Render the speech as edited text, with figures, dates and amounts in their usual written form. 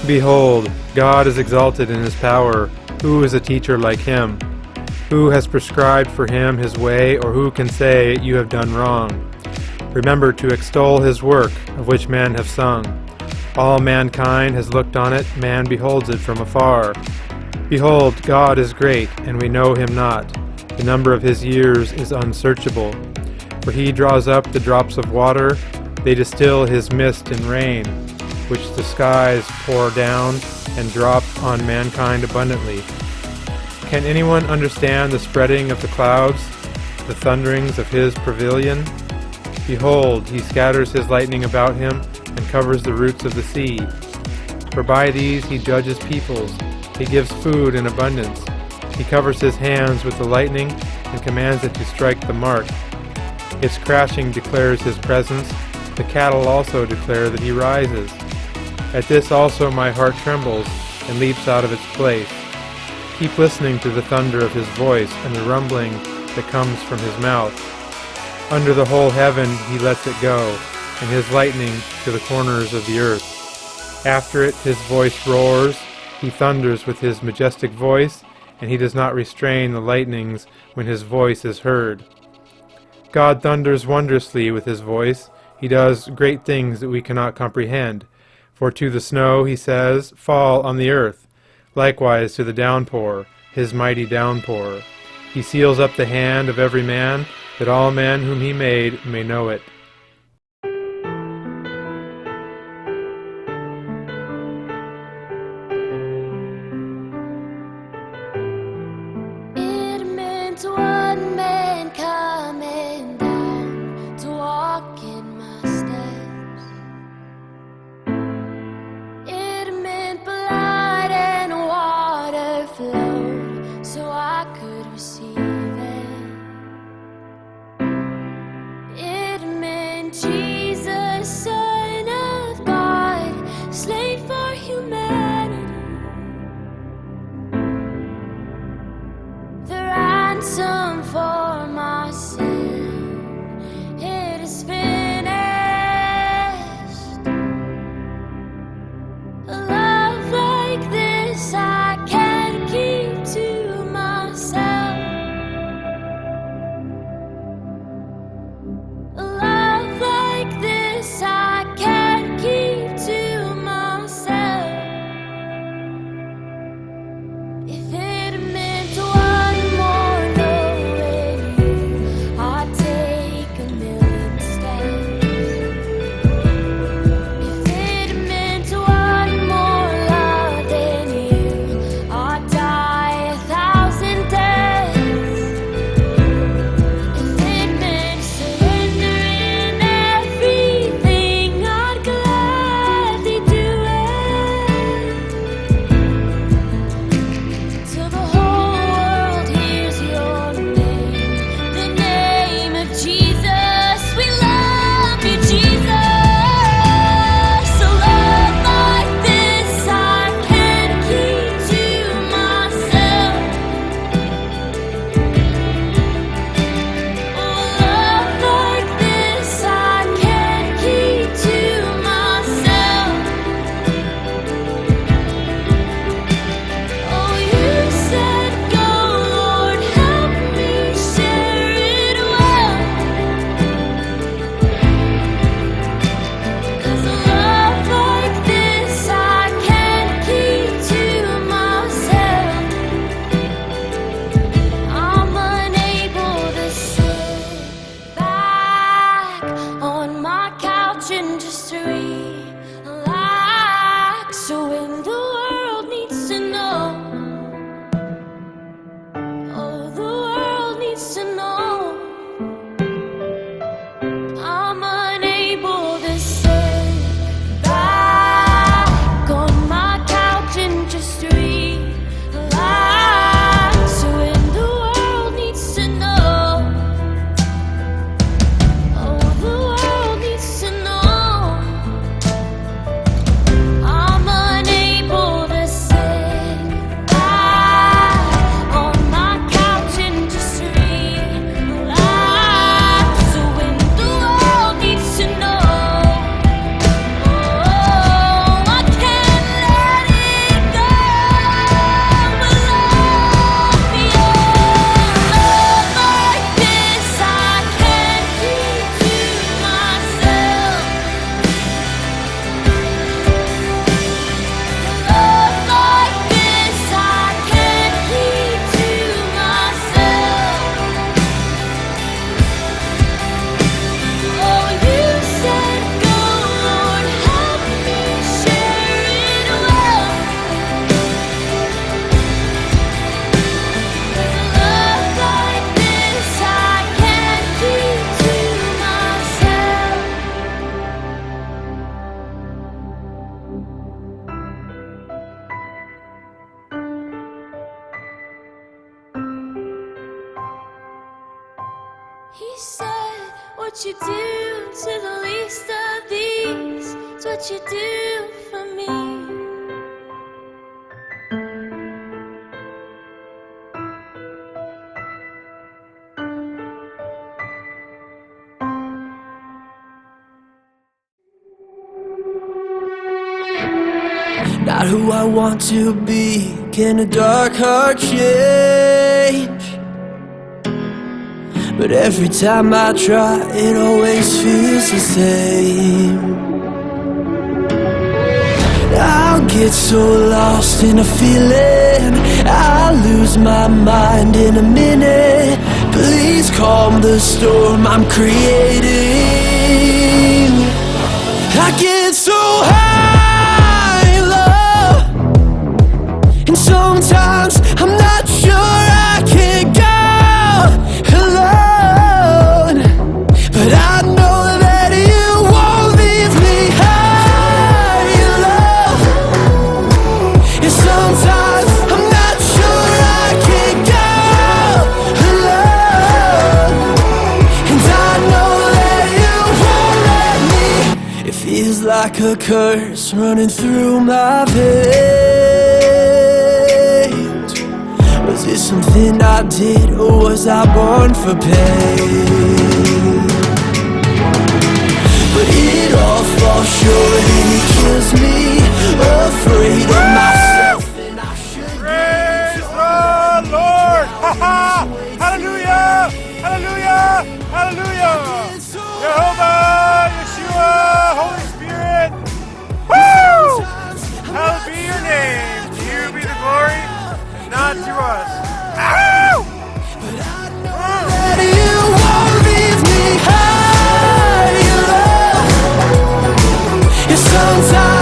Behold, God is exalted in his power. Who is a teacher like him? Who has prescribed for him his way, or who can say, you have done wrong? Remember to extol his work, of which men have sung. All mankind has looked on it, man beholds it from afar. Behold, God is great, and we know him not. The number of his years is unsearchable. For he draws up the drops of water, they distill his mist in rain, which the skies pour down and drop on mankind abundantly. Can anyone understand the spreading of the clouds, the thunderings of his pavilion? Behold, he scatters his lightning about him, and covers the roots of the sea. For by these he judges peoples, he gives food in abundance. He covers his hands with the lightning, and commands it to strike the mark. Its crashing declares his presence, the cattle also declare that he rises. At this also my heart trembles, and leaps out of its place. Keep listening to the thunder of his voice, and the rumbling that comes from his mouth. Under the whole heaven he lets it go, and his lightning to the corners of the earth. After it his voice roars, he thunders with his majestic voice, and he does not restrain the lightnings when his voice is heard. God thunders wondrously with his voice, he does great things that we cannot comprehend. For to the snow, he says, fall on the earth, likewise to the downpour, his mighty downpour. He seals up the hand of every man, that all men whom he made may know it. It meant one man coming down to walk in my steps. It meant blood and water flowed so I could receive it. It meant What you do to the least of these, it's what you do for me. Not who I want to be, can a dark heart change? But every time I try, it always feels the same. I'll get so lost in a feeling, I'll lose my mind in a minute. Please calm the storm I'm creating. I get so high, love, and sometimes I'm not sure I can go alone, but I know that you won't leave me high, love. And sometimes I'm not sure I can go alone, and I know that you won't let me. It feels like a curse running through my veins. Was it something I did, or was I born for pain? But it all falls short and it kills me, afraid of myself, and I should Praise the Lord! Hallelujah! Hallelujah! Hallelujah! Yehovah, Yeshua, Holy Spirit! Woo! Hallowed be your name. To you be the glory, not to us. Ow! that you won't leave me high, love. Yeah, sometimes